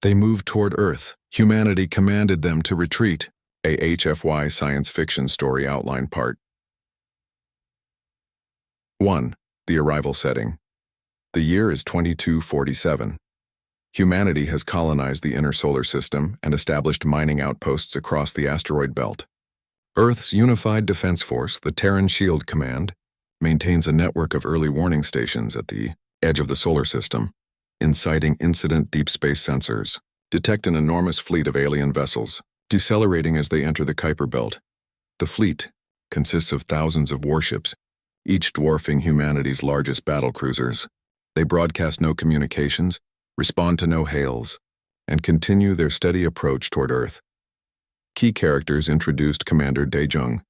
They moved toward Earth. Humanity commanded them to retreat. A HFY science fiction story outline part. 1. The arrival setting. The year is 2247. Humanity has colonized the inner solar system and established mining outposts across the asteroid belt. Earth's unified defense force, the Terran Shield Command, maintains a network of early warning stations at the edge of the solar system, inciting incident deep space sensors, detect an enormous fleet of alien vessels, decelerating as they enter the Kuiper Belt. The fleet consists of thousands of warships, each dwarfing humanity's largest battlecruisers. They broadcast no communications, respond to no hails, and continue their steady approach toward Earth. Key characters introduced: Commander Daejung,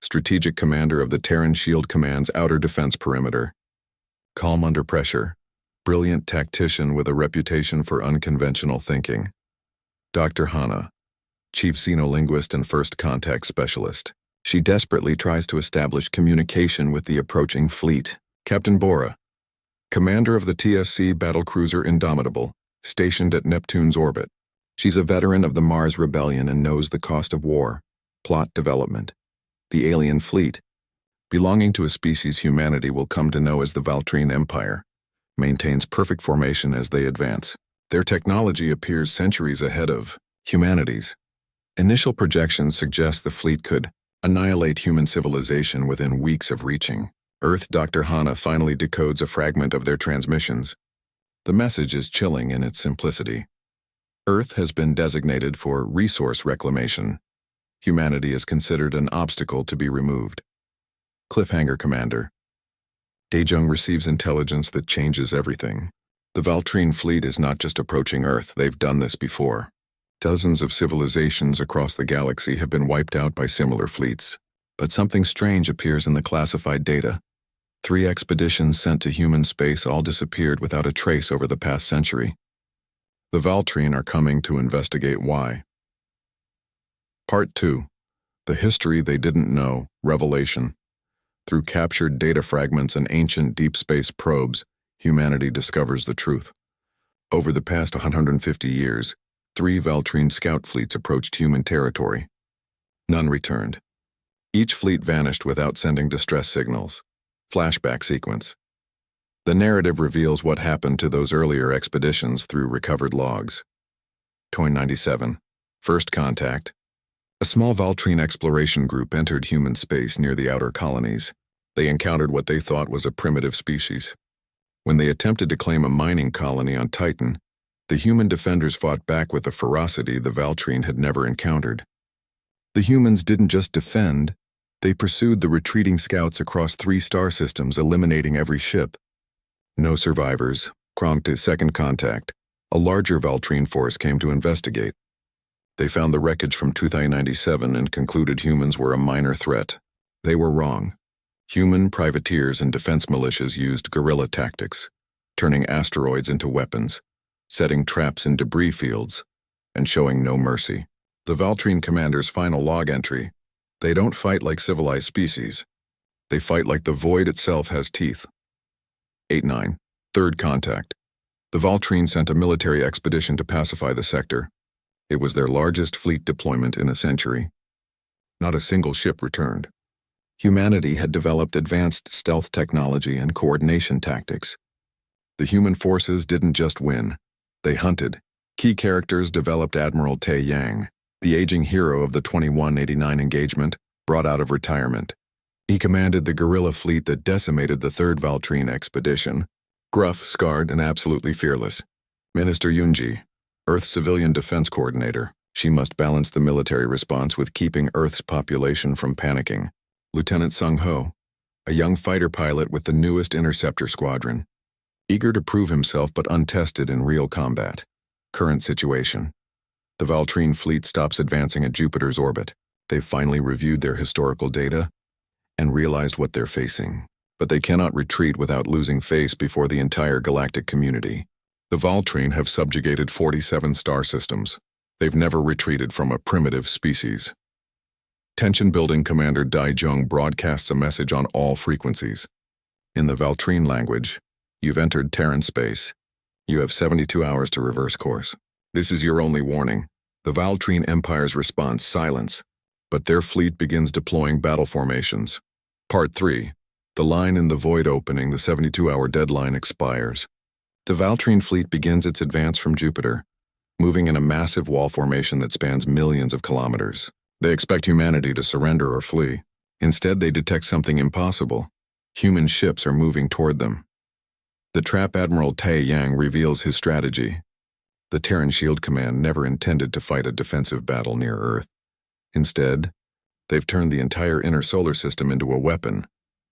strategic commander of the Terran Shield Command's outer defense perimeter. Calm under pressure, brilliant tactician with a reputation for unconventional thinking. Dr. Hana, chief xenolinguist and first contact specialist. She desperately tries to establish communication with the approaching fleet. Captain Bora, commander of the TSC battlecruiser Indomitable, stationed at Neptune's orbit. She's a veteran of the Mars Rebellion and knows the cost of war. Plot development. The alien fleet, belonging to a species humanity will come to know as the Valtrine Empire, maintains perfect formation as they advance. Their technology appears centuries ahead of humanity's. Initial projections suggest the fleet could annihilate human civilization within weeks of reaching Earth. Dr. Hana finally decodes a fragment of their transmissions. The message is chilling in its simplicity. Earth has been designated for resource reclamation. Humanity is considered an obstacle to be removed. Cliffhanger. Commander Daejung receives intelligence that changes everything. The Valtrine fleet is not just approaching Earth, they've done this before. Dozens of civilizations across the galaxy have been wiped out by similar fleets. But something strange appears in the classified data. 3 expeditions sent to human space all disappeared without a trace over the past century. The Valtrine are coming to investigate why. Part 2. The History They Didn't Know, Revelation. Through captured data fragments and ancient deep space probes, humanity discovers the truth. Over the past 150 years, 3 Valtrine scout fleets approached human territory. None returned. Each fleet vanished without sending distress signals. Flashback sequence. The narrative reveals what happened to those earlier expeditions through recovered logs. 97. First contact. A small Valtrine exploration group entered human space near the outer colonies. They encountered what they thought was a primitive species. When they attempted to claim a mining colony on Titan, the human defenders fought back with a ferocity the Valtrine had never encountered. The humans didn't just defend, they pursued the retreating scouts across 3 star systems, eliminating every ship. No survivors. Prompted second contact. A larger Valtrine force came to investigate. They found the wreckage from 2097 and concluded humans were a minor threat. They were wrong. Human privateers and defense militias used guerrilla tactics, turning asteroids into weapons, setting traps in debris fields, and showing no mercy. The Valtrine commander's final log entry: they don't fight like civilized species. They fight like the void itself has teeth. 89. Third contact. The Valtrine sent a military expedition to pacify the sector. It was their largest fleet deployment in a century. Not a single ship returned. Humanity had developed advanced stealth technology and coordination tactics. The human forces didn't just win, they hunted. Key characters developed: Admiral Tae Yang, the aging hero of the 2189 engagement, brought out of retirement. He commanded the guerrilla fleet that decimated the 3rd Valtrine expedition. Gruff, scarred, and absolutely fearless. Minister Yunji, Earth's civilian defense coordinator. She must balance the military response with keeping Earth's population from panicking. Lieutenant Sung Ho, a young fighter pilot with the newest interceptor squadron. Eager to prove himself but untested in real combat. Current situation. The Valtrine fleet stops advancing at Jupiter's orbit. They've finally reviewed their historical data and realized what they're facing. But they cannot retreat without losing face before the entire galactic community. The Valtrine have subjugated 47 star systems. They've never retreated from a primitive species. Tension-building Commander Daejung broadcasts a message on all frequencies. In the Valtrine language, you've entered Terran space. You have 72 hours to reverse course. This is your only warning. The Valtrine Empire's response: silence. But their fleet begins deploying battle formations. Part 3. The line in the void opening, the 72-hour deadline expires. The Valtrine fleet begins its advance from Jupiter, moving in a massive wall formation that spans millions of kilometers. They expect humanity to surrender or flee. Instead, they detect something impossible. Human ships are moving toward them. The Trap Admiral Tai Yang reveals his strategy. The Terran Shield Command never intended to fight a defensive battle near Earth. Instead, they've turned the entire inner solar system into a weapon.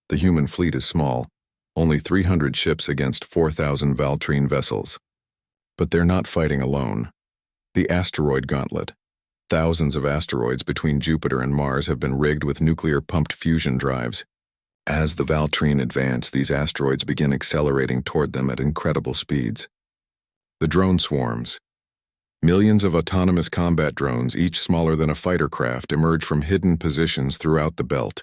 The human fleet is small, only 300 ships against 4,000 Valtrine vessels. But they're not fighting alone. The asteroid gauntlet. Thousands of asteroids between Jupiter and Mars have been rigged with nuclear-pumped fusion drives. As the Valtrine advance, these asteroids begin accelerating toward them at incredible speeds. The drone swarms. Millions of autonomous combat drones, each smaller than a fighter craft, emerge from hidden positions throughout the belt.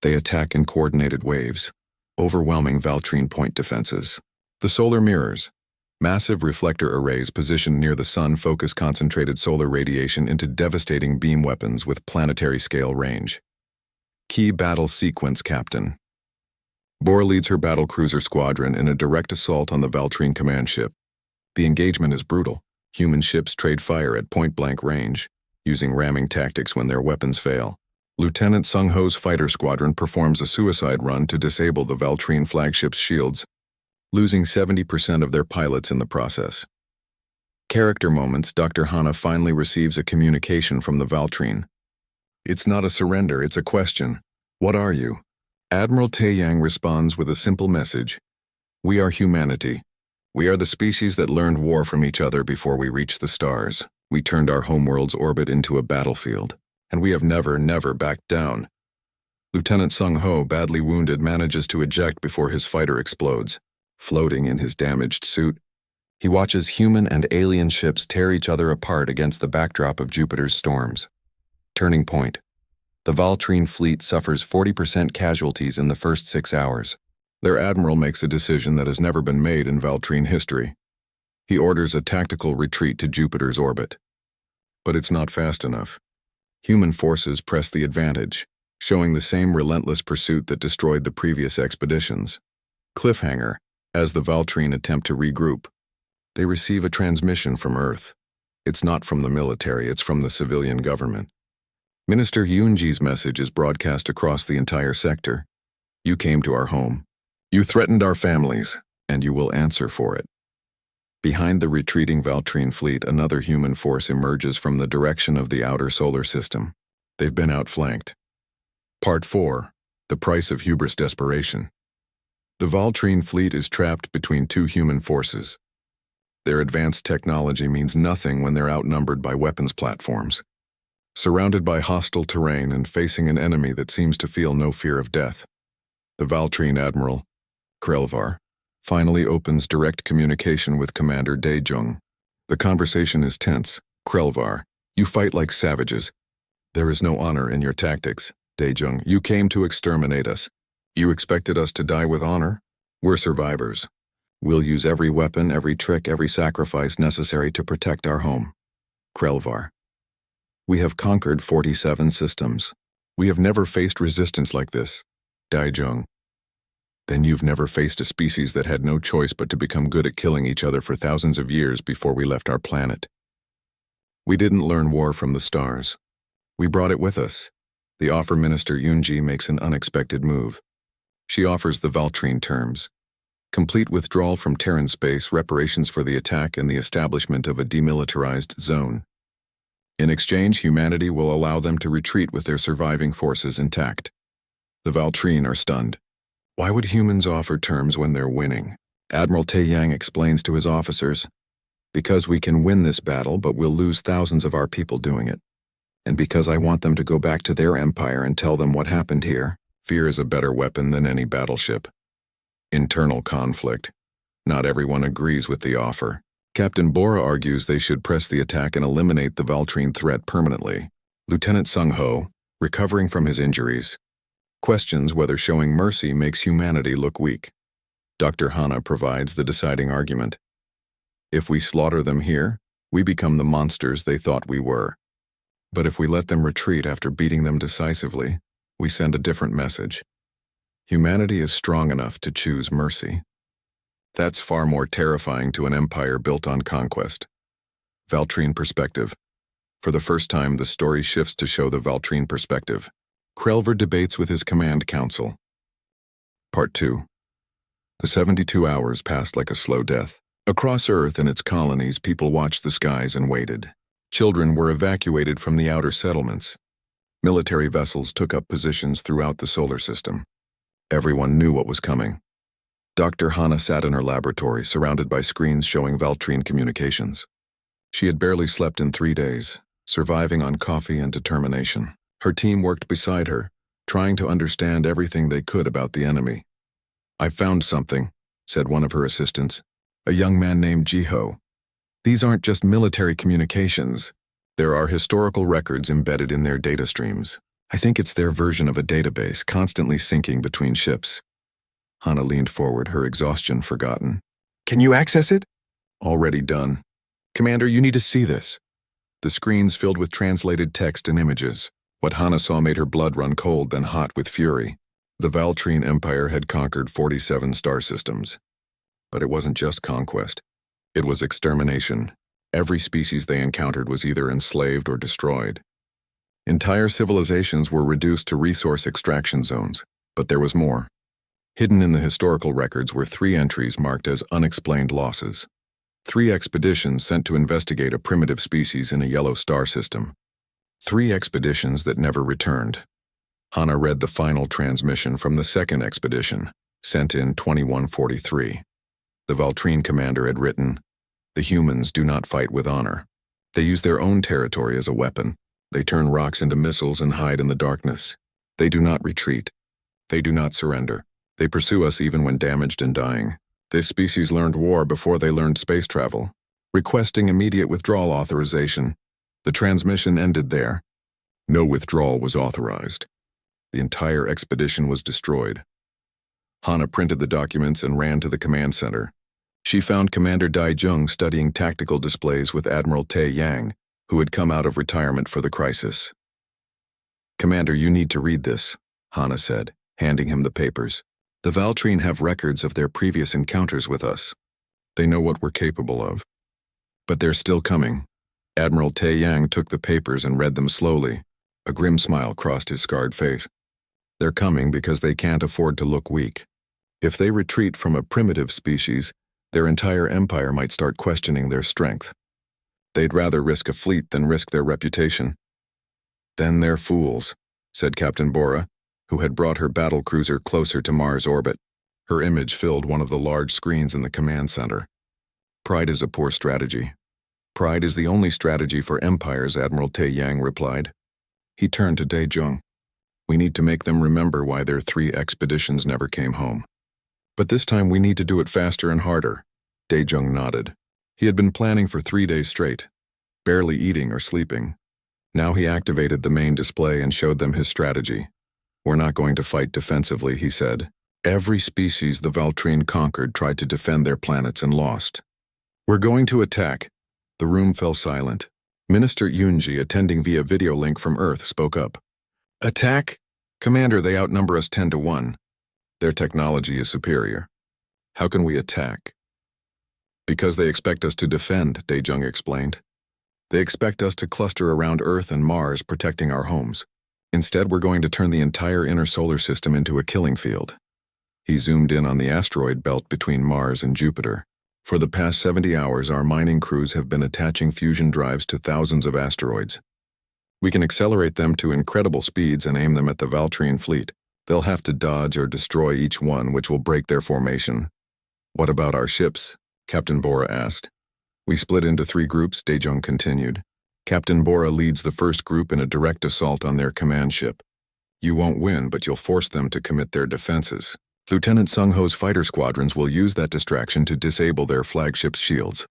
They attack in coordinated waves, overwhelming Valtrine point defenses. The solar mirrors. Massive reflector arrays positioned near the sun focus concentrated solar radiation into devastating beam weapons with planetary-scale range. Key battle sequence: Captain Bohr leads her battlecruiser squadron in a direct assault on the Valtrine command ship. The engagement is brutal. Human ships trade fire at point-blank range, using ramming tactics when their weapons fail. Lieutenant Sung Ho's fighter squadron performs a suicide run to disable the Valtrine flagship's shields, losing 70% of their pilots in the process. Character moments: Dr. Hana finally receives a communication from the Valtrine. It's not a surrender, it's a question. What are you? Admiral Tai Yang responds with a simple message. We are humanity. We are the species that learned war from each other before we reached the stars. We turned our homeworld's orbit into a battlefield, and we have never backed down. Lieutenant Sung Ho, badly wounded, manages to eject before his fighter explodes. Floating in his damaged suit, he watches human and alien ships tear each other apart against the backdrop of Jupiter's storms. Turning point. The Valtrine fleet suffers 40% casualties in the first 6 hours. Their admiral makes a decision that has never been made in Valtrine history. He orders a tactical retreat to Jupiter's orbit. But it's not fast enough. Human forces press the advantage, showing the same relentless pursuit that destroyed the previous expeditions. Cliffhanger: as the Valtrine attempt to regroup, they receive a transmission from Earth. It's not from the military, it's from the civilian government. Minister Yoonji's message is broadcast across the entire sector. You came to our home. You threatened our families, and you will answer for it. Behind the retreating Valtrine fleet, another human force emerges from the direction of the outer solar system. They've been outflanked. Part 4. The price of hubris: desperation. The Valtrine fleet is trapped between two human forces. Their advanced technology means nothing when they're outnumbered by weapons platforms. Surrounded by hostile terrain and facing an enemy that seems to feel no fear of death, the Valtrine Admiral, Krelvar, finally opens direct communication with Commander Daejung. The conversation is tense. Krelvar: you fight like savages. There is no honor in your tactics. Daejung: you came to exterminate us. You expected us to die with honor? We're survivors. We'll use every weapon, every trick, every sacrifice necessary to protect our home. Krelvar: we have conquered 47 systems. We have never faced resistance like this. Daejung: then you've never faced a species that had no choice but to become good at killing each other for thousands of years before we left our planet. We didn't learn war from the stars. We brought it with us. The offer Minister Yoonji makes an unexpected move. She offers the Valtrine terms: complete withdrawal from Terran space, reparations for the attack, and the establishment of a demilitarized zone. In exchange, humanity will allow them to retreat with their surviving forces intact. The Valtrine are stunned. Why would humans offer terms when they're winning? Admiral Tai Yang explains to his officers, because we can win this battle, but we'll lose thousands of our people doing it. And because I want them to go back to their empire and tell them what happened here. Fear is a better weapon than any battleship. Internal conflict. Not everyone agrees with the offer. Captain Bora argues they should press the attack and eliminate the Valtrine threat permanently. Lieutenant Sung Ho, recovering from his injuries, questions whether showing mercy makes humanity look weak. Dr. Hana provides the deciding argument. If we slaughter them here, We become the monsters they thought we were. But if we let them retreat after beating them decisively, we send a different message. Humanity is strong enough to choose mercy. That's far more terrifying to an empire built on conquest. Valtrine perspective. For the first time, the story shifts to show the Valtrine perspective. Krelver debates with his command council. Part 2. The 72 hours passed like a slow death. Across Earth and its colonies, people watched the skies and waited. Children were evacuated from the outer settlements. Military vessels took up positions throughout the solar system. Everyone knew what was coming. Dr. Hana sat in her laboratory, surrounded by screens showing Valtrine communications. She had barely slept in 3 days, surviving on coffee and determination. Her team worked beside her, trying to understand everything they could about the enemy. "I found something," said one of her assistants, a young man named Jiho. "These aren't just military communications. There are historical records embedded in their data streams. I think it's their version of a database, constantly syncing between ships." Hana leaned forward, her exhaustion forgotten. "Can you access it?" "Already done. Commander, you need to see this." The screens filled with translated text and images. What Hana saw made her blood run cold, then hot with fury. The Valtrine Empire had conquered 47 star systems. But it wasn't just conquest. It was extermination. Every species they encountered was either enslaved or destroyed. Entire civilizations were reduced to resource extraction zones, but there was more. Hidden in the historical records were 3 entries marked as unexplained losses. 3 expeditions sent to investigate a primitive species in a yellow star system. 3 expeditions that never returned. Hana read the final transmission from the second expedition, sent in 2143. The Valtrine commander had written, "The humans do not fight with honor. They use their own territory as a weapon. They turn rocks into missiles and hide in the darkness. They do not retreat. They do not surrender. They pursue us even when damaged and dying. This species learned war before they learned space travel, requesting immediate withdrawal authorization. The transmission ended there. No withdrawal was authorized. The entire expedition was destroyed." Hana printed the documents and ran to the command center. She found Commander Dai Jung studying tactical displays with Admiral Tae Yang, who had come out of retirement for the crisis. "Commander, you need to read this," Hana said, handing him the papers. "The Valtrine have records of their previous encounters with us. They know what we're capable of. But they're still coming." Admiral Tae Yang took the papers and read them slowly. A grim smile crossed his scarred face. "They're coming because they can't afford to look weak. If they retreat from a primitive species, their entire empire might start questioning their strength. They'd rather risk a fleet than risk their reputation." "Then they're fools," said Captain Bora, who had brought her battle cruiser closer to Mars orbit. Her image filled one of the large screens in the command center. "Pride is a poor strategy." "Pride is the only strategy for empires," Admiral Tae Yang replied. He turned to Dae Jung. "We need to make them remember why their 3 expeditions never came home. But this time we need to do it faster and harder." Dae Jung nodded. He had been planning for 3 days straight, barely eating or sleeping. Now he activated the main display and showed them his strategy. "We're not going to fight defensively," he said. "Every species the Valtrine conquered tried to defend their planets and lost. We're going to attack." The room fell silent. Minister Yunji, attending via video link from Earth, spoke up. "Attack? Commander, they outnumber us 10 to 1. Their technology is superior. How can we attack?" "Because they expect us to defend," Dae Jung explained. "They expect us to cluster around Earth and Mars, protecting our homes. Instead, we're going to turn the entire inner solar system into a killing field." He zoomed in on the asteroid belt between Mars and Jupiter. "For the past 70 hours, our mining crews have been attaching fusion drives to thousands of asteroids. We can accelerate them to incredible speeds and aim them at the Valtrine fleet. They'll have to dodge or destroy each one, which will break their formation." "What about our ships?" Captain Bora asked. "We split into 3 groups," Dae Jung continued. "Captain Bora leads the first group in a direct assault on their command ship. You won't win, but you'll force them to commit their defenses. Lieutenant Sung Ho's fighter squadrons will use that distraction to disable their flagship's shields."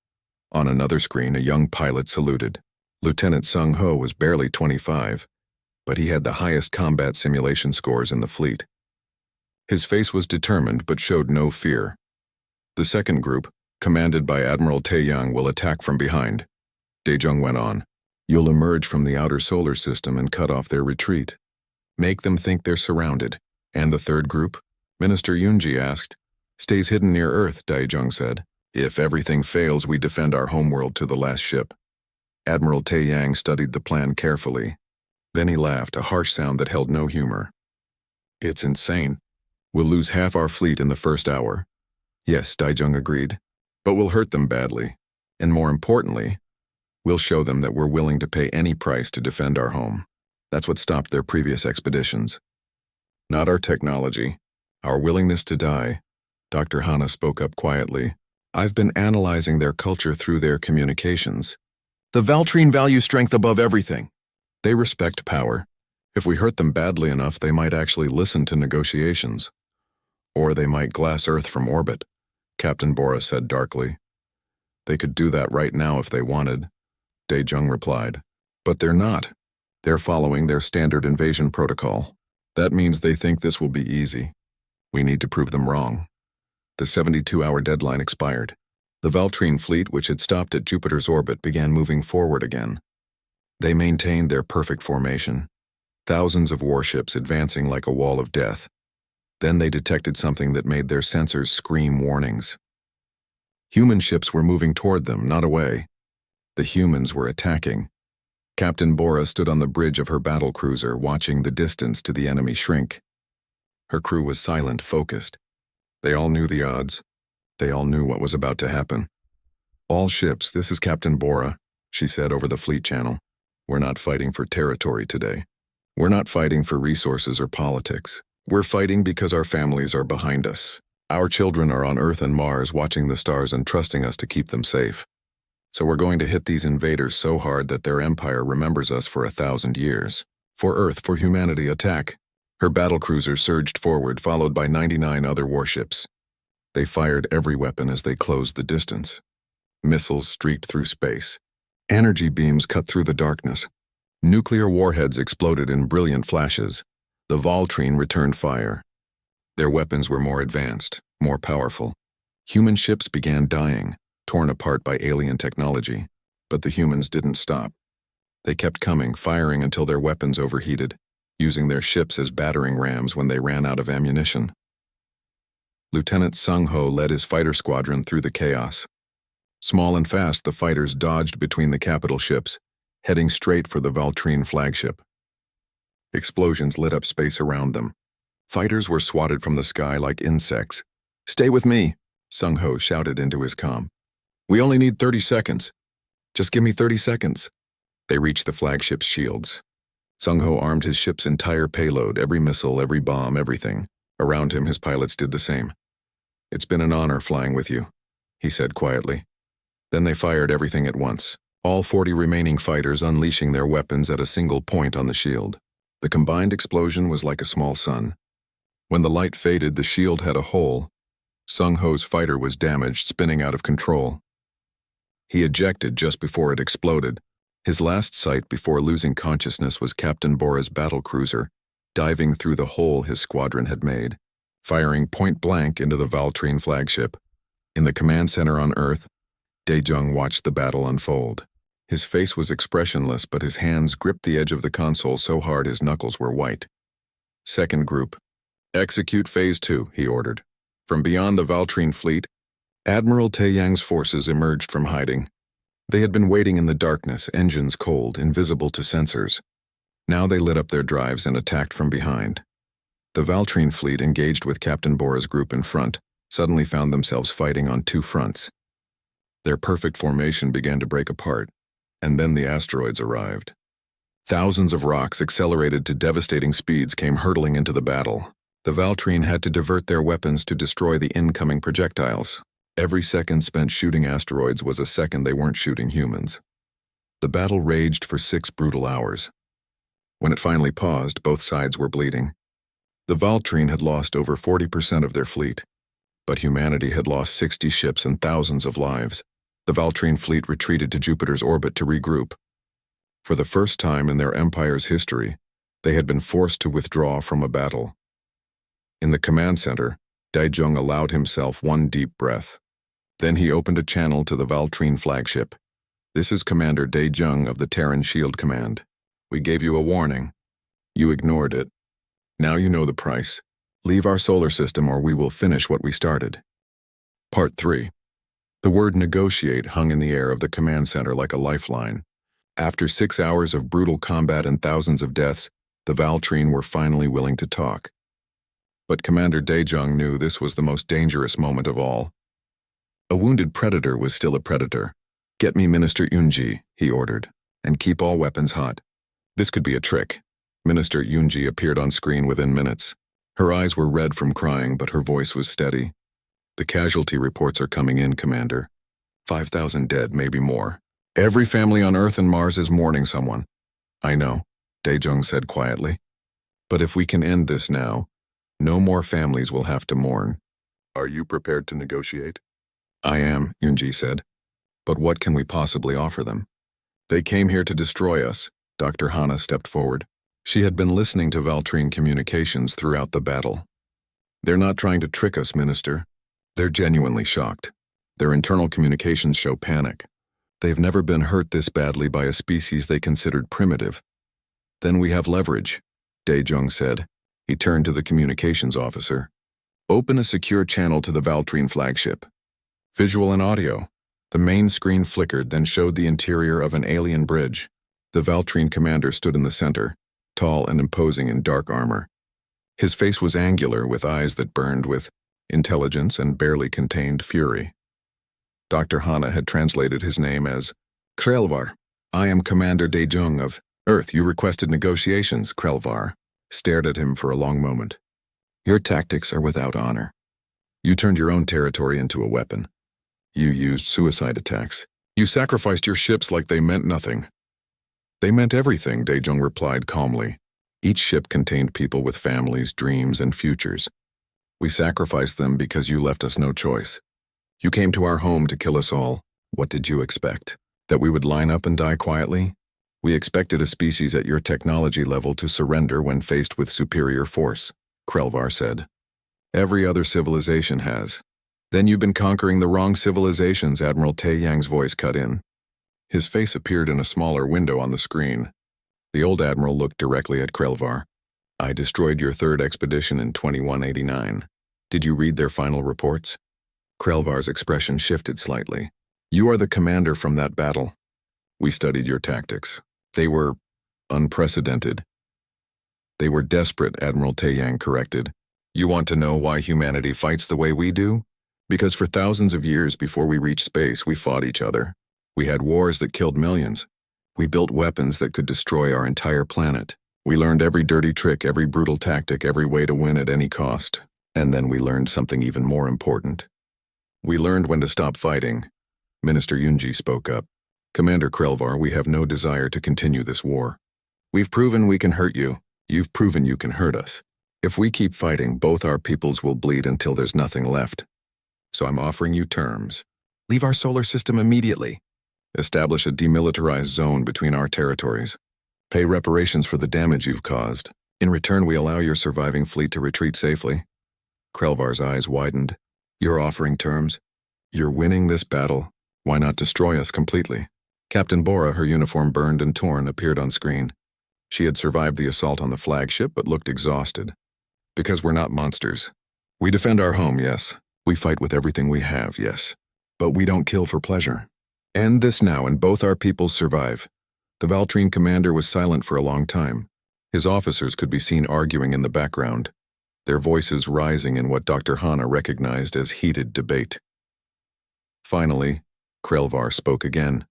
On another screen, a young pilot saluted. Lieutenant Sung Ho was barely 25, but he had the highest combat simulation scores in the fleet. His face was determined but showed no fear. "The second group, commanded by Admiral Tae Yang, will attack from behind. Daejung went on. You'll emerge from the outer solar system and cut off their retreat. Make them think they're surrounded. And the third group? Minister Yunji asked. Stays hidden near Earth, Daejung said. If everything fails, we defend our homeworld to the last ship. Admiral Taeyang studied the plan carefully. Then he laughed, a harsh sound that held no humor. It's insane. We'll lose half our fleet in the first hour. Yes, Daejung agreed. But we'll hurt them badly. And more importantly, we'll show them that we're willing to pay any price to defend our home. That's what stopped their previous expeditions. Not our technology, our willingness to die. Dr. Hana spoke up quietly. I've been analyzing their culture through their communications. The Valtrine value strength above everything. They respect power. If we hurt them badly enough, they might actually listen to negotiations. Or they might glass Earth from orbit, Captain Bora said darkly. They could do that right now if they wanted, Daejung replied. But they're not. They're following their standard invasion protocol. That means they think this will be easy. We need to prove them wrong. The 72-hour deadline expired. The Valtrine fleet, which had stopped at Jupiter's orbit, began moving forward again. They maintained their perfect formation, thousands of warships advancing like a wall of death. Then they detected something that made their sensors scream warnings. Human ships were moving toward them, not away. The humans were attacking. Captain Bora stood on the bridge of her battlecruiser, watching the distance to the enemy shrink. Her crew was silent, focused. They all knew the odds. They all knew what was about to happen. All ships, this is Captain Bora, she said over the fleet channel. We're not fighting for territory today. We're not fighting for resources or politics. We're fighting because our families are behind us. Our children are on Earth and Mars watching the stars and trusting us to keep them safe. So we're going to hit these invaders so hard that their empire remembers us for 1,000 years. For Earth, for humanity, attack. Her battlecruiser surged forward, followed by 99 other warships. They fired every weapon as they closed the distance. Missiles streaked through space. Energy beams cut through the darkness. Nuclear warheads exploded in brilliant flashes. The Valtrine returned fire. Their weapons were more advanced, more powerful. Human ships began dying, torn apart by alien technology. But the humans didn't stop. They kept coming, firing until their weapons overheated, using their ships as battering rams when they ran out of ammunition. Lieutenant Sung Ho led his fighter squadron through the chaos. Small and fast, the fighters dodged between the capital ships, heading straight for the Valtrine flagship. Explosions lit up space around them. Fighters were swatted from the sky like insects. Stay with me, Sung Ho shouted into his comm. We only need 30 seconds. Just give me 30 seconds. They reached the flagship's shields. Sung Ho armed his ship's entire payload, every missile, every bomb, everything. Around him, his pilots did the same. It's been an honor flying with you, he said quietly. Then they fired everything at once, all 40 remaining fighters unleashing their weapons at a single point on the shield. The combined explosion was like a small sun. When the light faded, the shield had a hole. Sung Ho's fighter was damaged, spinning out of control. He ejected just before it exploded. His last sight before losing consciousness was Captain Bora's battlecruiser, diving through the hole his squadron had made, firing point-blank into the Valtrine flagship. In the command center on Earth, Daejung watched the battle unfold. His face was expressionless, but his hands gripped the edge of the console so hard his knuckles were white. Second group. Execute Phase 2, he ordered. From beyond the Valtrine fleet, Admiral Taeyang's forces emerged from hiding. They had been waiting in the darkness, engines cold, invisible to sensors. Now they lit up their drives and attacked from behind. The Valtrine fleet, engaged with Captain Bora's group in front, suddenly found themselves fighting on two fronts. Their perfect formation began to break apart, and then the asteroids arrived. Thousands of rocks, accelerated to devastating speeds, came hurtling into the battle. The Valtrine had to divert their weapons to destroy the incoming projectiles. Every second spent shooting asteroids was a second they weren't shooting humans. The battle raged for 6 brutal hours. When it finally paused, both sides were bleeding. The Valtrine had lost over 40% of their fleet, but humanity had lost 60 ships and thousands of lives. The Valtrine fleet retreated to Jupiter's orbit to regroup. For the first time in their empire's history, they had been forced to withdraw from a battle. In the command center, Daejung allowed himself one deep breath. Then he opened a channel to the Valtrine flagship. This is Commander Dae-jung of the Terran Shield Command. We gave you a warning. You ignored it. Now you know the price. Leave our solar system or we will finish what we started. Part 3. The word negotiate hung in the air of the command center like a lifeline. After 6 hours of brutal combat and thousands of deaths, the Valtrine were finally willing to talk. But Commander Dae-jung knew this was the most dangerous moment of all. A wounded predator was still a predator. "Get me Minister Yunji," he ordered, "and keep all weapons hot." This could be a trick. Minister Yunji appeared on screen within minutes. Her eyes were red from crying, but her voice was steady. "The casualty reports are coming in, Commander. 5,000 dead, maybe more. Every family on Earth and Mars is mourning someone." "I know," Dae-jung said quietly. "But if we can end this now, no more families will have to mourn." "Are you prepared to negotiate?" "I am," Yunji said. "But what can we possibly offer them?" "They came here to destroy us." Dr. Hana stepped forward. She had been listening to Valtrine communications throughout the battle. "They're not trying to trick us, Minister. They're genuinely shocked. Their internal communications show panic. They've never been hurt this badly by a species they considered primitive." "Then we have leverage," Dae-jung said. He turned to the communications officer. "Open a secure channel to the Valtrine flagship. Visual and audio." The main screen flickered, then showed the interior of an alien bridge. The Valtrine commander stood in the center, tall and imposing in dark armor. His face was angular, with eyes that burned with intelligence and barely contained fury. Dr. Hana had translated his name as Krelvar. "I am Commander Dae-jung of Earth. You requested negotiations." Krelvar stared at him for a long moment. "Your tactics are without honor. You turned your own territory into a weapon. You used suicide attacks. You sacrificed your ships like they meant nothing." "They meant everything," Dae-jung replied calmly. "Each ship contained people with families, dreams, and futures. We sacrificed them because you left us no choice. You came to our home to kill us all. What did you expect? That we would line up and die quietly? We expected a species at your technology level to surrender when faced with superior force," Krelvar said. "Every other civilization has." "Then you've been conquering the wrong civilizations," Admiral Tae-yang's voice cut in. His face appeared in a smaller window on the screen. The old admiral looked directly at Krelvar. "I destroyed your third expedition in 2189. Did you read their final reports?" Krelvar's expression shifted slightly. "You are the commander from that battle. We studied your tactics. They were unprecedented." "They were desperate," Admiral Tae-yang corrected. "You want to know why humanity fights the way we do? Because for thousands of years before we reached space, we fought each other. We had wars that killed millions. We built weapons that could destroy our entire planet. We learned every dirty trick, every brutal tactic, every way to win at any cost. And then we learned something even more important. We learned when to stop fighting." Minister Yunji spoke up. "Commander Krelvar, we have no desire to continue this war. We've proven we can hurt you. You've proven you can hurt us. If we keep fighting, both our peoples will bleed until there's nothing left. So I'm offering you terms. Leave our solar system immediately. Establish a demilitarized zone between our territories. Pay reparations for the damage you've caused. In return, we allow your surviving fleet to retreat safely." Krelvar's eyes widened. "You're offering terms? You're winning this battle. Why not destroy us completely?" Captain Bora, her uniform burned and torn, appeared on screen. She had survived the assault on the flagship but looked exhausted. "Because we're not monsters. We defend our home, yes. We fight with everything we have, yes. But we don't kill for pleasure. End this now and both our peoples survive." The Valtrine commander was silent for a long time. His officers could be seen arguing in the background, their voices rising in what Dr. Hana recognized as heated debate. Finally, Krelvar spoke again.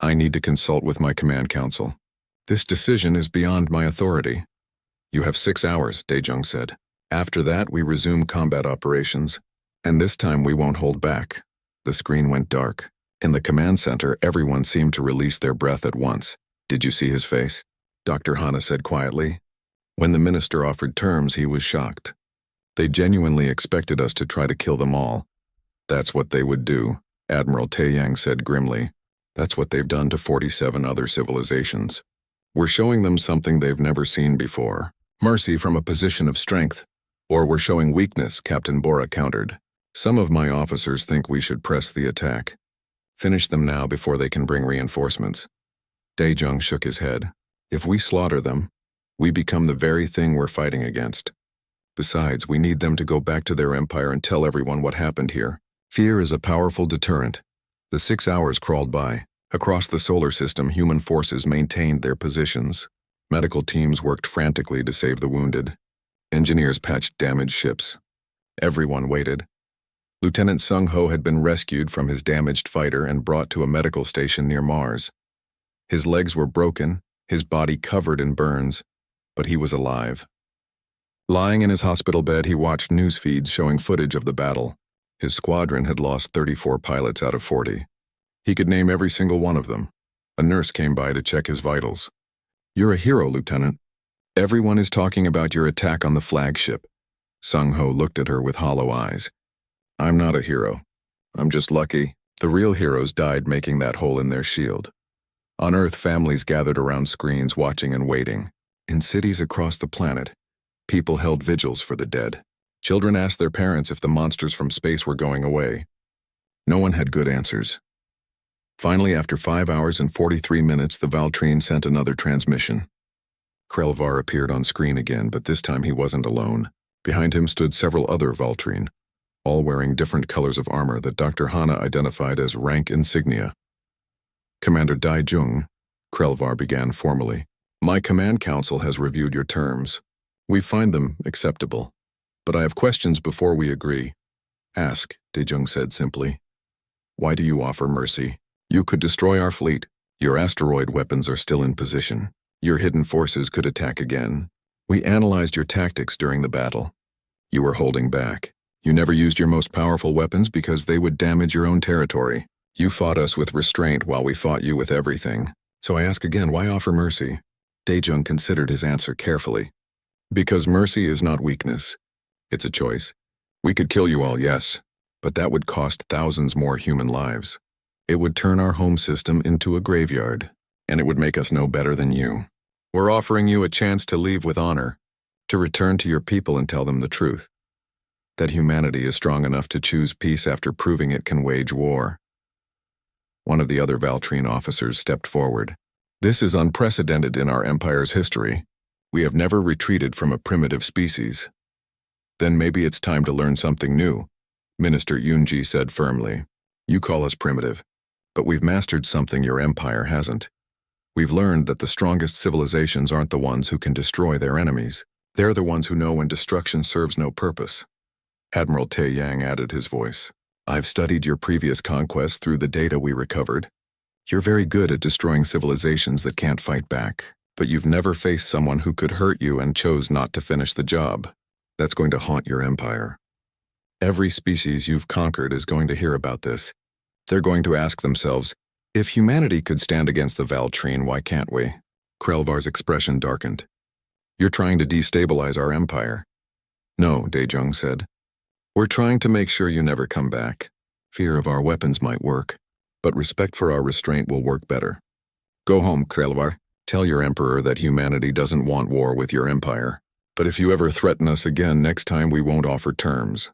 "I need to consult with my command council. This decision is beyond my authority." "You have 6 hours," Dae-jung said. "After that, we resume combat operations, and this time we won't hold back." The screen went dark. In the command center, everyone seemed to release their breath at once. "Did you see his face?" Dr. Hana said quietly. When the minister offered terms, he was shocked. "They genuinely expected us to try to kill them all." "That's what they would do," Admiral Tae-yang said grimly. "That's what they've done to 47 other civilizations. We're showing them something they've never seen before. Mercy from a position of strength. Or we're showing weakness," Captain Bora countered. "Some of my officers think we should press the attack. Finish them now before they can bring reinforcements. Daejung shook his head. If we slaughter them, we become the very thing we're fighting against. Besides, we need them to go back to their empire and tell everyone what happened here. Fear is a powerful deterrent. The 6 hours crawled by. Across the solar system, human forces maintained their positions. Medical teams worked frantically to save the wounded. Engineers patched damaged ships. Everyone waited. Lieutenant Sung-ho had been rescued from his damaged fighter and brought to a medical station near Mars. His legs were broken, his body covered in burns, but he was alive. Lying in his hospital bed, he watched news feeds showing footage of the battle. His squadron had lost 34 pilots out of 40. He could name every single one of them. A nurse came by to check his vitals. "You're a hero, Lieutenant. Everyone is talking about your attack on the flagship." Sung-ho looked at her with hollow eyes. "I'm not a hero. I'm just lucky. The real heroes died making that hole in their shield." On Earth, families gathered around screens watching and waiting. In cities across the planet, people held vigils for the dead. Children asked their parents if the monsters from space were going away. No one had good answers. Finally, after 5 hours and 43 minutes, the Valtrine sent another transmission. Krelvar appeared on screen again, but this time he wasn't alone. Behind him stood several other Valtrine, all wearing different colors of armor that Dr. Hana identified as rank insignia. "Commander Daejung," Krelvar began formally, "my command council has reviewed your terms. We find them acceptable, but I have questions before we agree." "Ask," Daejung said simply. "Why do you offer mercy? You could destroy our fleet. Your asteroid weapons are still in position. Your hidden forces could attack again. We analyzed your tactics during the battle. You were holding back. You never used your most powerful weapons because they would damage your own territory. You fought us with restraint while we fought you with everything. So I ask again, why offer mercy?" Daejung considered his answer carefully. "Because mercy is not weakness. It's a choice. We could kill you all, yes, but that would cost thousands more human lives. It would turn our home system into a graveyard, and it would make us no better than you. We're offering you a chance to leave with honor, to return to your people and tell them the truth. That humanity is strong enough to choose peace after proving it can wage war." One of the other Valtrine officers stepped forward. "This is unprecedented in our empire's history. We have never retreated from a primitive species." "Then maybe it's time to learn something new," Minister Yoonji said firmly. "You call us primitive, but we've mastered something your empire hasn't. We've learned that the strongest civilizations aren't the ones who can destroy their enemies. They're the ones who know when destruction serves no purpose." Admiral Tae-yang added his voice. "I've studied your previous conquests through the data we recovered. You're very good at destroying civilizations that can't fight back, but you've never faced someone who could hurt you and chose not to finish the job. That's going to haunt your empire. Every species you've conquered is going to hear about this. They're going to ask themselves, if humanity could stand against the Valtrine, why can't we?" Krelvar's expression darkened. "You're trying to destabilize our empire." "No," Daejung said. "We're trying to make sure you never come back. Fear of our weapons might work, but respect for our restraint will work better. Go home, Krelvar. Tell your emperor that humanity doesn't want war with your empire. But if you ever threaten us again, next time we won't offer terms."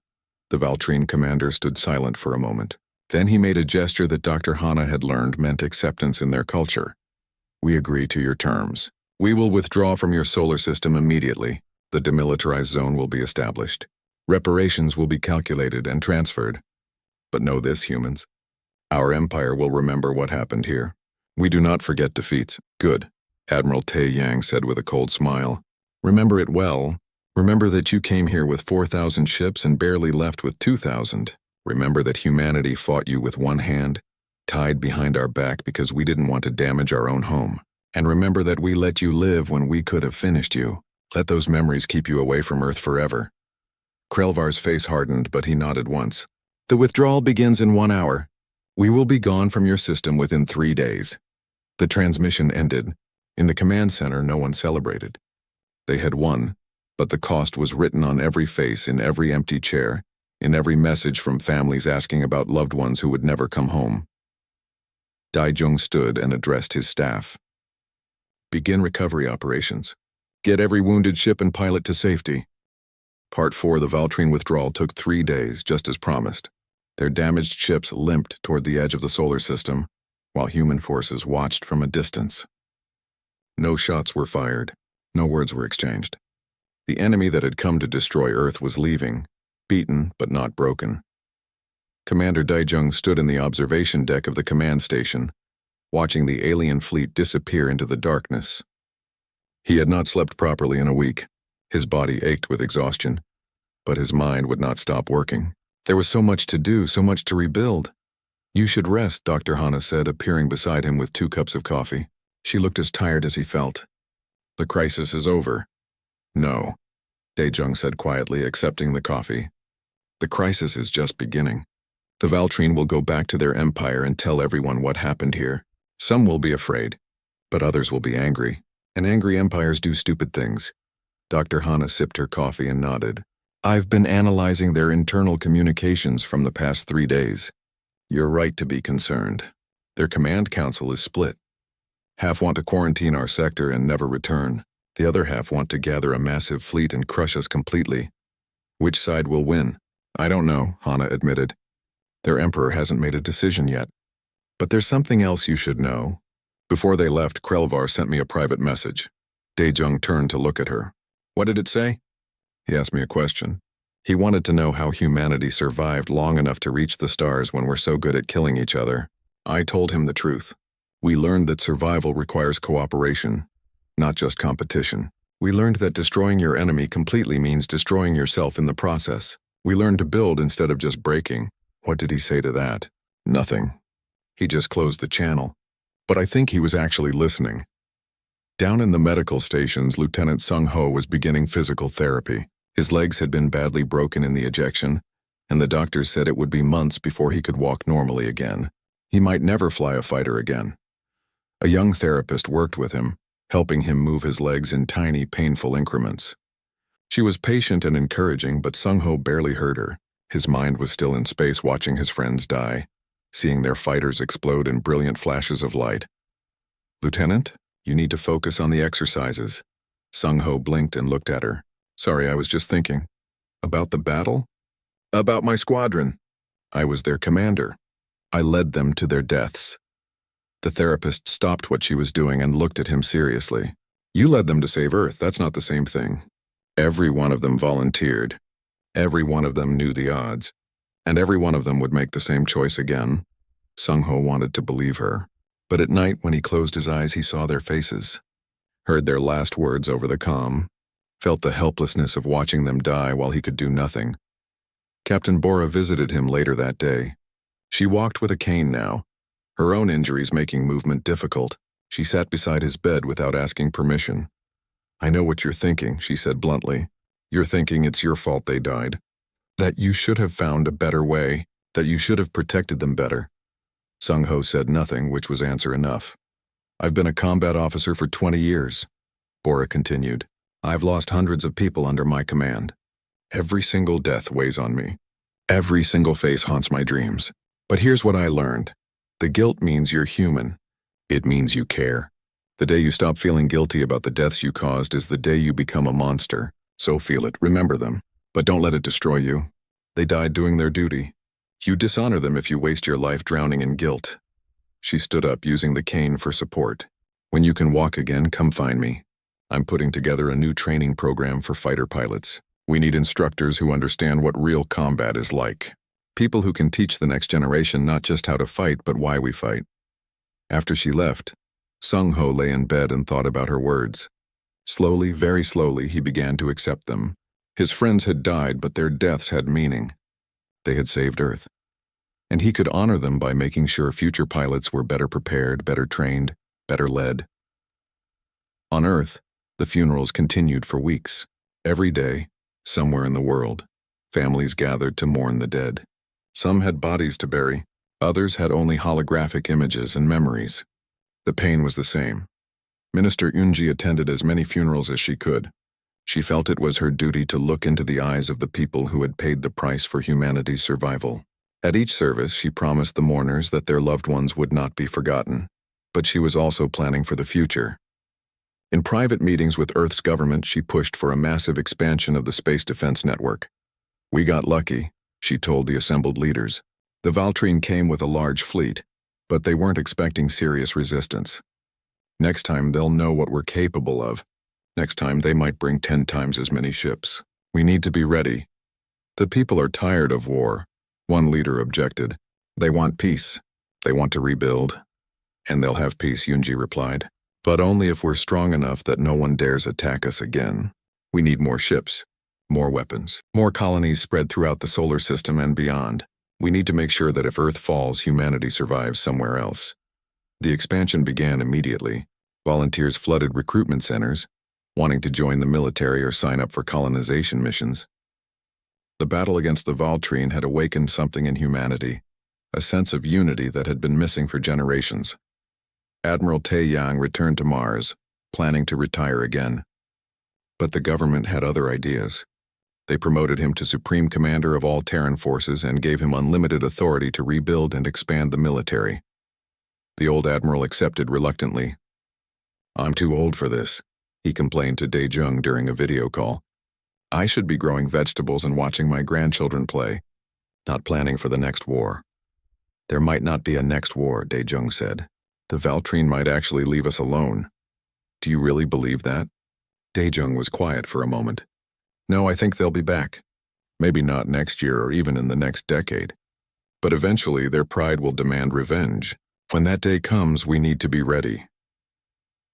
The Valtrine commander stood silent for a moment. Then he made a gesture that Dr. Hana had learned meant acceptance in their culture. "We agree to your terms. We will withdraw from your solar system immediately. The demilitarized zone will be established. Reparations will be calculated and transferred. But know this, humans. Our empire will remember what happened here. We do not forget defeats." "Good," Admiral Tae-yang said with a cold smile. "Remember it well. Remember that you came here with 4,000 ships and barely left with 2,000. Remember that humanity fought you with one hand, tied behind our back because we didn't want to damage our own home. And remember that we let you live when we could have finished you. Let those memories keep you away from Earth forever." Krelvar's face hardened, but he nodded once. "The withdrawal begins in 1 hour. We will be gone from your system within 3 days." The transmission ended. In the command center, no one celebrated. They had won, but the cost was written on every face, in every empty chair, in every message from families asking about loved ones who would never come home. Daejung stood and addressed his staff. "Begin recovery operations. Get every wounded ship and pilot to safety." Part 4, the Valtrine withdrawal, took 3 days, just as promised. Their damaged ships limped toward the edge of the solar system, while human forces watched from a distance. No shots were fired. No words were exchanged. The enemy that had come to destroy Earth was leaving, beaten but not broken. Commander Daijung stood in the observation deck of the command station, watching the alien fleet disappear into the darkness. He had not slept properly in a week. His body ached with exhaustion, but his mind would not stop working. There was so much to do, so much to rebuild. "You should rest," Dr. Hana said, appearing beside him with 2 cups of coffee. She looked as tired as he felt. "The crisis is over." "No," Daejung said quietly, accepting the coffee. "The crisis is just beginning. The Valtrine will go back to their empire and tell everyone what happened here. Some will be afraid, but others will be angry, and angry empires do stupid things." Dr. Hana sipped her coffee and nodded. "I've been analyzing their internal communications from the past 3 days. You're right to be concerned. Their command council is split. Half want to quarantine our sector and never return. The other half want to gather a massive fleet and crush us completely. Which side will win? I don't know," Hana admitted. "Their emperor hasn't made a decision yet. But there's something else you should know." Before they left, Krelvar sent me a private message. Daejung turned to look at her. "What did it say?" He asked me a question. He wanted to know how humanity survived long enough to reach the stars when we're so good at killing each other. I told him the truth. We learned that survival requires cooperation, not just competition. We learned that destroying your enemy completely means destroying yourself in the process. We learned to build instead of just breaking. What did he say to that? Nothing. He just closed the channel. But I think he was actually listening. Down in the medical stations, Lieutenant Sung Ho was beginning physical therapy. His legs had been badly broken in the ejection, and the doctors said it would be months before he could walk normally again. He might never fly a fighter again. A young therapist worked with him, helping him move his legs in tiny, painful increments. She was patient and encouraging, but Sung Ho barely heard her. His mind was still in space watching his friends die, seeing their fighters explode in brilliant flashes of light. "Lieutenant, you need to focus on the exercises." Sung Ho blinked and looked at her. "Sorry, I was just thinking." "About the battle?" "About my squadron. I was their commander. I led them to their deaths." The therapist stopped what she was doing and looked at him seriously. "You led them to save Earth, that's not the same thing. Every one of them volunteered. Every one of them knew the odds. And every one of them would make the same choice again." Sung Ho wanted to believe her. But at night, when he closed his eyes, he saw their faces, heard their last words over the comm, felt the helplessness of watching them die while he could do nothing. Captain Bora visited him later that day. She walked with a cane now, her own injuries making movement difficult. She sat beside his bed without asking permission. "I know what you're thinking," she said bluntly. "You're thinking it's your fault they died. That you should have found a better way, that you should have protected them better." Sung Ho said nothing, which was answer enough. "I've been a combat officer for 20 years. Bora continued. "I've lost hundreds of people under my command. Every single death weighs on me. Every single face haunts my dreams. But here's what I learned. The guilt means you're human. It means you care. The day you stop feeling guilty about the deaths you caused is the day you become a monster. So feel it, remember them, but don't let it destroy you. They died doing their duty. You dishonor them if you waste your life drowning in guilt." She stood up, using the cane for support. "When you can walk again, come find me. I'm putting together a new training program for fighter pilots. We need instructors who understand what real combat is like. People who can teach the next generation not just how to fight, but why we fight." After she left, Sung Ho lay in bed and thought about her words. Slowly, very slowly, he began to accept them. His friends had died, but their deaths had meaning. They had saved Earth. And he could honor them by making sure future pilots were better prepared, better trained, better led. On Earth, the funerals continued for weeks. Every day, somewhere in the world, families gathered to mourn the dead. Some had bodies to bury, others had only holographic images and memories. The pain was the same. Minister Unji attended as many funerals as she could. She felt it was her duty to look into the eyes of the people who had paid the price for humanity's survival. At each service, she promised the mourners that their loved ones would not be forgotten. But she was also planning for the future. In private meetings with Earth's government, she pushed for a massive expansion of the space defense network. "We got lucky," she told the assembled leaders. The Valtrine came with a large fleet, but they weren't expecting serious resistance. Next time they'll know what we're capable of. Next time they might bring 10 times as many ships. We need to be ready. The people are tired of war, one leader objected. They want peace. They want to rebuild. And they'll have peace, Yunji replied. But only if we're strong enough that no one dares attack us again. We need more ships, more weapons, more colonies spread throughout the solar system and beyond. We need to make sure that if Earth falls, humanity survives somewhere else. The expansion began immediately. Volunteers flooded recruitment centers, wanting to join the military or sign up for colonization missions. The battle against the Valtrine had awakened something in humanity, a sense of unity that had been missing for generations. Admiral Taeyang returned to Mars, planning to retire again. But the government had other ideas. They promoted him to Supreme Commander of all Terran forces and gave him unlimited authority to rebuild and expand the military. The old admiral accepted reluctantly. "I'm too old for this," he complained to Daejung during a video call. "I should be growing vegetables and watching my grandchildren play, not planning for the next war." "There might not be a next war," Daejung said. "The Valtrine might actually leave us alone." "Do you really believe that?" Daejung was quiet for a moment. "No, I think they'll be back. Maybe not next year or even in the next decade. But eventually their pride will demand revenge. When that day comes, we need to be ready."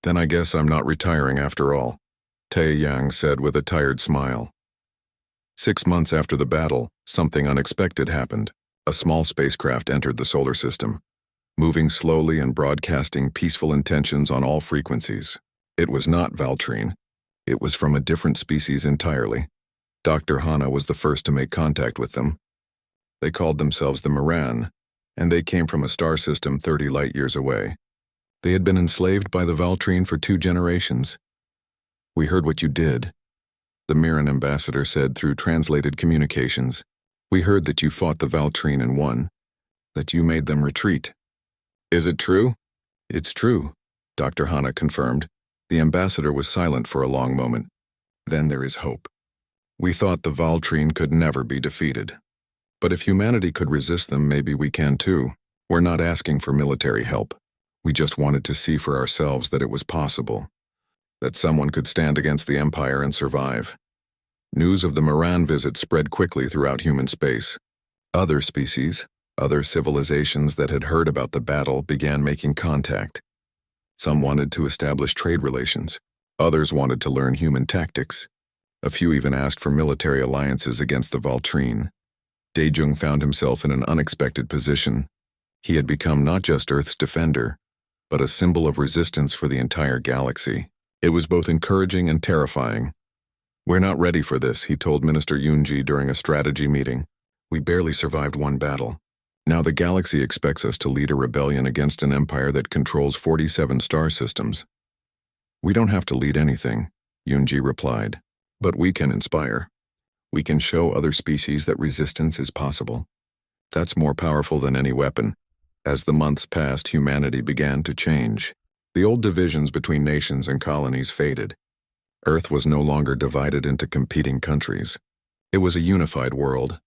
"Then I guess I'm not retiring after all," Taeyang said with a tired smile. 6 months after the battle, something unexpected happened. A small spacecraft entered the solar system, moving slowly and broadcasting peaceful intentions on all frequencies. It was not Valtrine. It was from a different species entirely. Dr. Hana was the first to make contact with them. They called themselves the Moran, and they came from a star system 30 light-years away. They had been enslaved by the Valtrine for 2 generations. "We heard what you did," the Mirran ambassador said through translated communications. "We heard that you fought the Valtrine and won, that you made them retreat." "Is it true?" "It's true," Dr. Hana confirmed. The ambassador was silent for a long moment. "Then there is hope. We thought the Valtrine could never be defeated. But if humanity could resist them, maybe we can too. We're not asking for military help. We just wanted to see for ourselves that it was possible, that someone could stand against the Empire and survive." News of the Moran visit spread quickly throughout human space. Other species, other civilizations that had heard about the battle began making contact. Some wanted to establish trade relations. Others wanted to learn human tactics. A few even asked for military alliances against the Valtrine. Daejung found himself in an unexpected position. He had become not just Earth's defender, but a symbol of resistance for the entire galaxy. It was both encouraging and terrifying. "We're not ready for this," he told Minister Yunji during a strategy meeting. "We barely survived 1 battle. Now the galaxy expects us to lead a rebellion against an empire that controls 47 star systems." "We don't have to lead anything," Yunji replied. "But we can inspire. We can show other species that resistance is possible. That's more powerful than any weapon." As the months passed, humanity began to change. The old divisions between nations and colonies faded. Earth was no longer divided into competing countries. It was a unified world,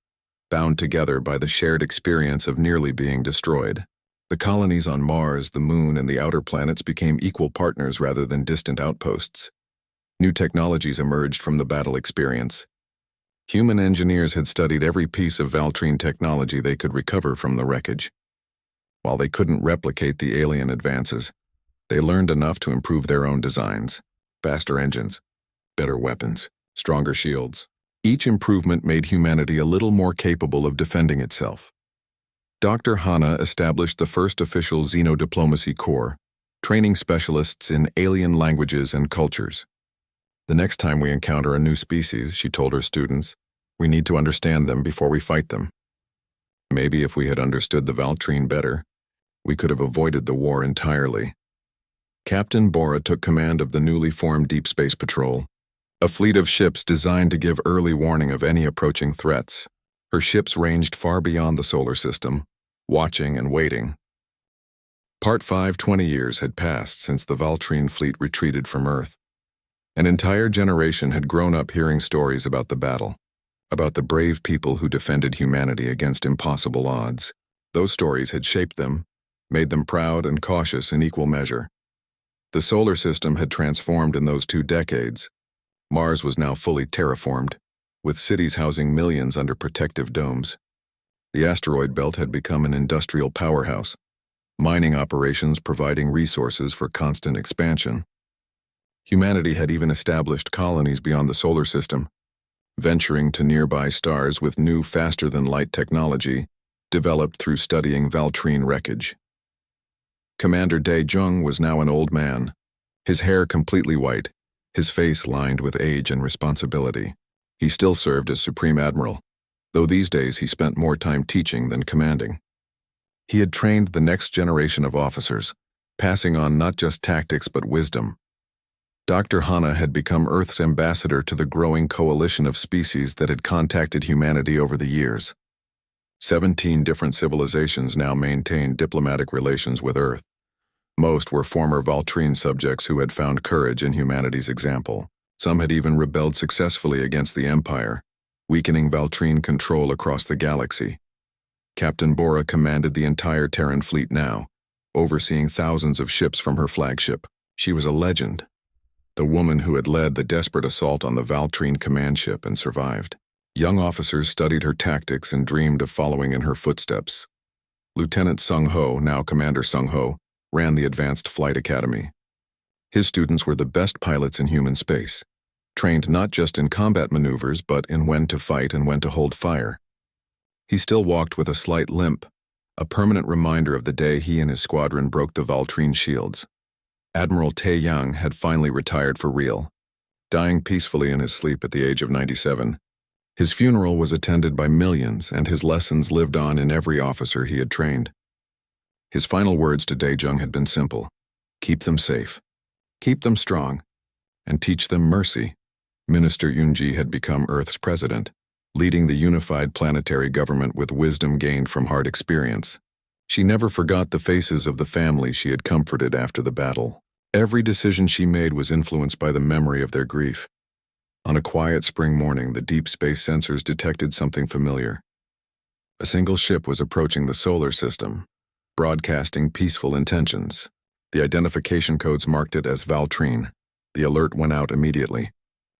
bound together by the shared experience of nearly being destroyed. The colonies on Mars, the Moon, and the outer planets became equal partners rather than distant outposts. New technologies emerged from the battle experience. Human engineers had studied every piece of Valtrine technology they could recover from the wreckage. While they couldn't replicate the alien advances, they learned enough to improve their own designs. Faster engines, better weapons, stronger shields. Each improvement made humanity a little more capable of defending itself. Dr. Hana established the first official Xenodiplomacy Corps, training specialists in alien languages and cultures. "The next time we encounter a new species," she told her students, "we need to understand them before we fight them." Maybe if we had understood the Valtrine better, we could have avoided the war entirely. Captain Bora took command of the newly formed Deep Space Patrol, a fleet of ships designed to give early warning of any approaching threats. Her ships ranged far beyond the solar system, watching and waiting. Part 5. 20 years had passed since the Valtrine fleet retreated from Earth. An entire generation had grown up hearing stories about the battle, about the brave people who defended humanity against impossible odds. Those stories had shaped them, made them proud and cautious in equal measure. The solar system had transformed in those 2 decades. Mars was now fully terraformed, with cities housing millions under protective domes. The asteroid belt had become an industrial powerhouse, mining operations providing resources for constant expansion. Humanity had even established colonies beyond the solar system, venturing to nearby stars with new faster-than-light technology developed through studying Valtrine wreckage. Commander Dae-jung was now an old man, his hair completely white, his face lined with age and responsibility. He still served as Supreme Admiral, though these days he spent more time teaching than commanding. He had trained the next generation of officers, passing on not just tactics but wisdom. Dr. Hana had become Earth's ambassador to the growing coalition of species that had contacted humanity over the years. 17 different civilizations now maintained diplomatic relations with Earth. Most were former Valtrine subjects who had found courage in humanity's example. Some had even rebelled successfully against the Empire, weakening Valtrine control across the galaxy. Captain Bora commanded the entire Terran fleet now, overseeing thousands of ships from her flagship. She was a legend, the woman who had led the desperate assault on the Valtrine command ship and survived. Young officers studied her tactics and dreamed of following in her footsteps. Lieutenant Sung Ho, now Commander Sung Ho, ran the Advanced Flight Academy. His students were the best pilots in human space, trained not just in combat maneuvers but in when to fight and when to hold fire. He still walked with a slight limp, a permanent reminder of the day he and his squadron broke the Valtrine shields. Admiral Tae-yang had finally retired for real, dying peacefully in his sleep at the age of 97. His funeral was attended by millions, and his lessons lived on in every officer he had trained. His final words to Dae-jung had been simple: keep them safe, keep them strong, and teach them mercy. Minister Yoon-ji had become Earth's president, leading the unified planetary government with wisdom gained from hard experience. She never forgot the faces of the family she had comforted after the battle. Every decision she made was influenced by the memory of their grief. On a quiet spring morning, the deep space sensors detected something familiar. A single ship was approaching the solar system, broadcasting peaceful intentions. The identification codes marked it as Valtrine. The alert went out immediately.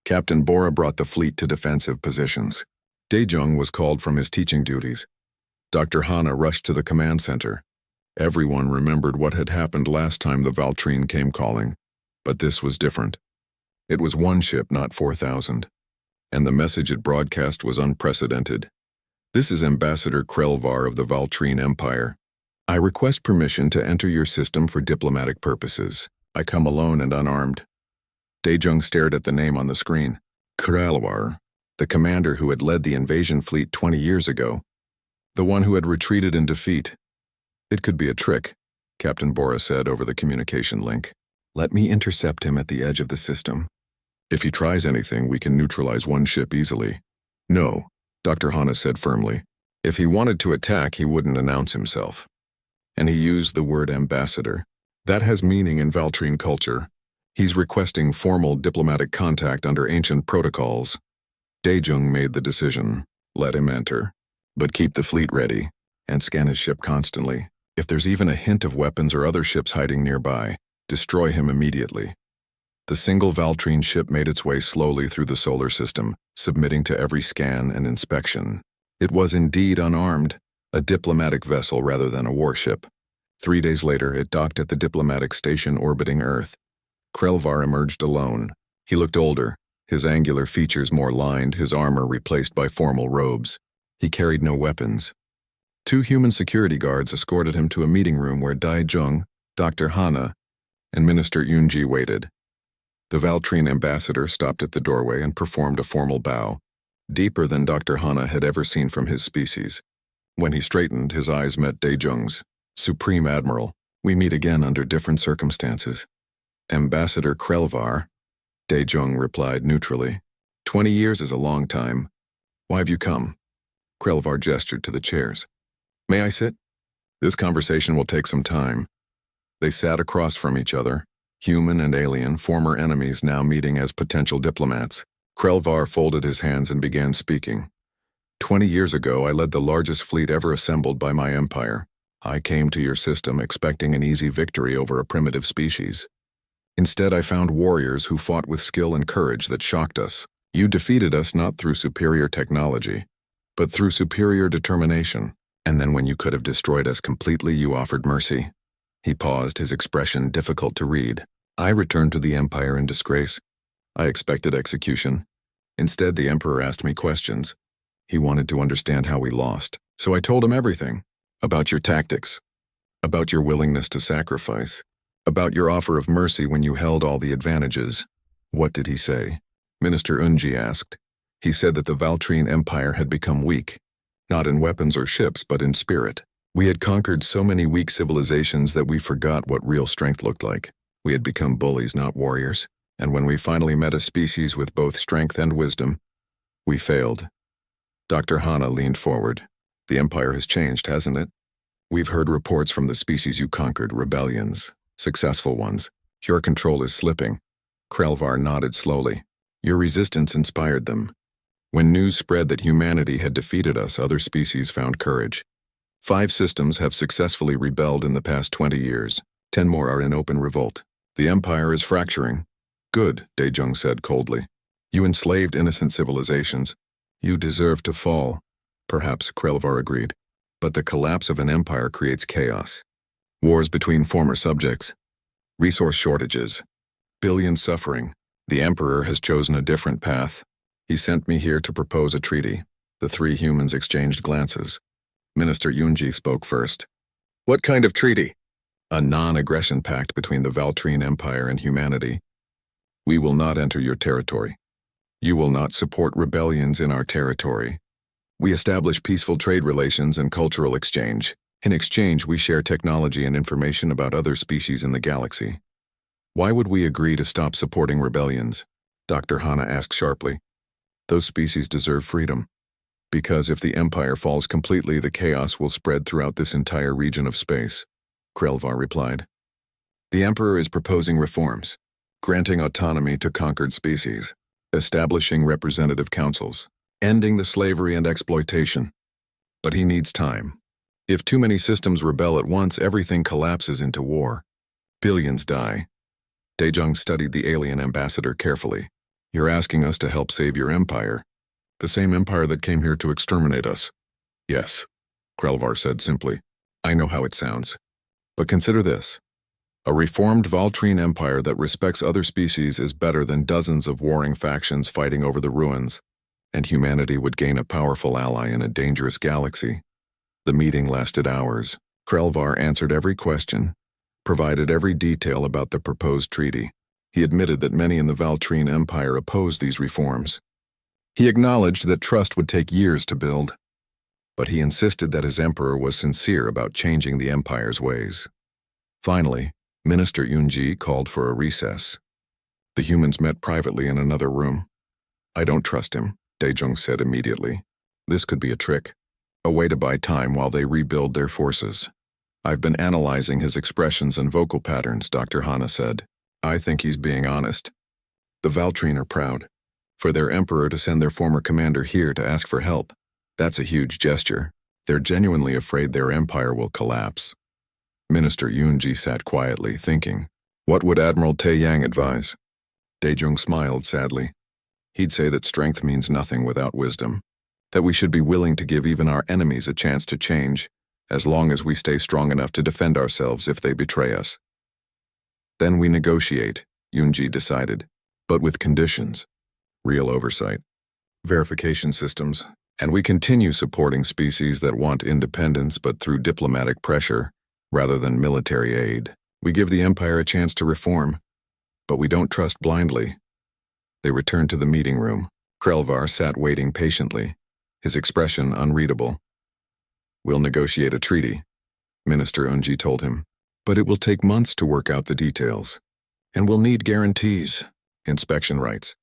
Captain Bora brought the fleet to defensive positions. Dae-jung was called from his teaching duties. Dr. Hana rushed to the command center. Everyone remembered what had happened last time the Valtrine came calling, but this was different. It was one ship, not 4,000, and the message it broadcast was unprecedented. This is Ambassador Krelvar of the Valtrine Empire. I request permission to enter your system for diplomatic purposes. I come alone and unarmed. Dae-jung stared at the name on the screen. Krelvar, the commander who had led the invasion fleet 20 years ago. The one who had retreated in defeat. It could be a trick, Captain Bora said over the communication link. Let me intercept him at the edge of the system. If he tries anything, we can neutralize one ship easily. No, Dr. Hana said firmly. If he wanted to attack, he wouldn't announce himself. And he used the word ambassador. That has meaning in Valtrine culture. He's requesting formal diplomatic contact under ancient protocols. Dae-jung made the decision. Let him enter. But keep the fleet ready, and scan his ship constantly. If there's even a hint of weapons or other ships hiding nearby, destroy him immediately. The single Valtrine ship made its way slowly through the solar system, submitting to every scan and inspection. It was indeed unarmed, a diplomatic vessel rather than a warship. 3 days later, it docked at the diplomatic station orbiting Earth. Krelvar emerged alone. He looked older, his angular features more lined, his armor replaced by formal robes. He carried no weapons. 2 human security guards escorted him to a meeting room where Dae-jung, Dr. Hana, and Minister Yoon-ji waited. The Valtrine ambassador stopped at the doorway and performed a formal bow, deeper than Dr. Hana had ever seen from his species. When he straightened, his eyes met Dae-jung's. Supreme Admiral, we meet again under different circumstances. Ambassador Krelvar, Dae-jung replied neutrally. 20 years is a long time. Why have you come? Krelvar gestured to the chairs. May I sit? This conversation will take some time. They sat across from each other, human and alien, former enemies now meeting as potential diplomats. Krelvar folded his hands and began speaking. 20 years ago, I led the largest fleet ever assembled by my empire. I came to your system expecting an easy victory over a primitive species. Instead, I found warriors who fought with skill and courage that shocked us. You defeated us not through superior technology, but through superior determination. And then when you could have destroyed us completely, you offered mercy. He paused, his expression difficult to read. I returned to the Empire in disgrace. I expected execution. Instead, the Emperor asked me questions. He wanted to understand how we lost, so I told him everything. About your tactics. About your willingness to sacrifice. About your offer of mercy when you held all the advantages. What did he say? Minister Unji asked. He said that the Valtrine Empire had become weak. Not in weapons or ships, but in spirit. We had conquered so many weak civilizations that we forgot what real strength looked like. We had become bullies, not warriors. And when we finally met a species with both strength and wisdom, we failed. Dr. Hana leaned forward. The Empire has changed, hasn't it? We've heard reports from the species you conquered, rebellions, successful ones. Your control is slipping. Krelvar nodded slowly. Your resistance inspired them. When news spread that humanity had defeated us, other species found courage. 5 systems have successfully rebelled in the past 20 years. 10 more are in open revolt. The Empire is fracturing. Good, Daejung said coldly. You enslaved innocent civilizations. You deserve to fall. Perhaps, Krelvar agreed. But the collapse of an empire creates chaos. Wars between former subjects. Resource shortages. Billion suffering. The Emperor has chosen a different path. He sent me here to propose a treaty. The 3 humans exchanged glances. Minister Yunji spoke first. What kind of treaty? A non-aggression pact between the Valtrine Empire and humanity. We will not enter your territory. You will not support rebellions in our territory. We establish peaceful trade relations and cultural exchange. In exchange, we share technology and information about other species in the galaxy. Why would we agree to stop supporting rebellions? Dr. Hana asked sharply. Those species deserve freedom. Because if the Empire falls completely, the chaos will spread throughout this entire region of space, Krelvar replied. The Emperor is proposing reforms, granting autonomy to conquered species, establishing representative councils, ending the slavery and exploitation. But he needs time. If too many systems rebel at once, everything collapses into war. Billions die. Daejung studied the alien ambassador carefully. You're asking us to help save your empire. The same empire that came here to exterminate us. Yes, Krelvar said simply. I know how it sounds. But consider this. A reformed Valtrine empire that respects other species is better than dozens of warring factions fighting over the ruins, and humanity would gain a powerful ally in a dangerous galaxy. The meeting lasted hours. Krelvar answered every question, provided every detail about the proposed treaty. He admitted that many in the Valtrine Empire opposed these reforms. He acknowledged that trust would take years to build, but he insisted that his emperor was sincere about changing the empire's ways. Finally, Minister Yunji called for a recess. The humans met privately in another room. I don't trust him, Daejung said immediately. This could be a trick, a way to buy time while they rebuild their forces. I've been analyzing his expressions and vocal patterns, Dr. Hana said. I think he's being honest. The Valtrine are proud. For their emperor to send their former commander here to ask for help, that's a huge gesture. They're genuinely afraid their empire will collapse. Minister Yunji sat quietly, thinking. What would Admiral Taeyang advise? Daejung smiled sadly. He'd say that strength means nothing without wisdom, that we should be willing to give even our enemies a chance to change, as long as we stay strong enough to defend ourselves if they betray us. Then we negotiate, Yunji decided, but with conditions. Real oversight, verification systems, and we continue supporting species that want independence but through diplomatic pressure, rather than military aid. We give the Empire a chance to reform, but we don't trust blindly. They returned to the meeting room. Krelvar sat waiting patiently, his expression unreadable. We'll negotiate a treaty, Minister Unji told him, but it will take months to work out the details. And we'll need guarantees, inspection rights,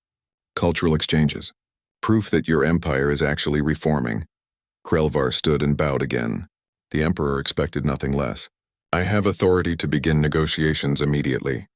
cultural exchanges, proof that your empire is actually reforming. Krelvar stood and bowed again. The Emperor expected nothing less. I have authority to begin negotiations immediately,